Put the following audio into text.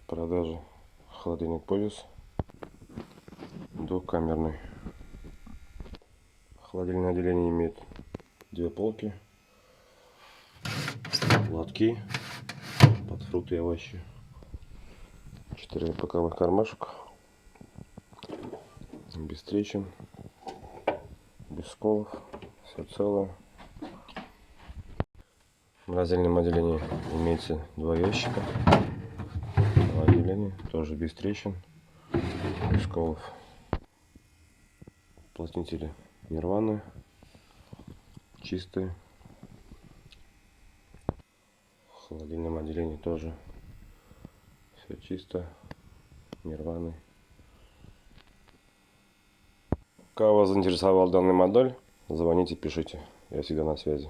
продаже холодильник Полюс двухкамерный. Холодильное отделение имеет две полки, лотки под фрукты и овощи, 4 боковых кармашек, без трещин, без сколов, все целое. В морозильном отделении имеется два ящика. Отделение тоже без трещин, без сколов. Уплотнители нерваны, чистые. В холодильном отделении тоже все чисто, нерваны. Кого заинтересовал данный модель, звоните, пишите, я всегда на связи.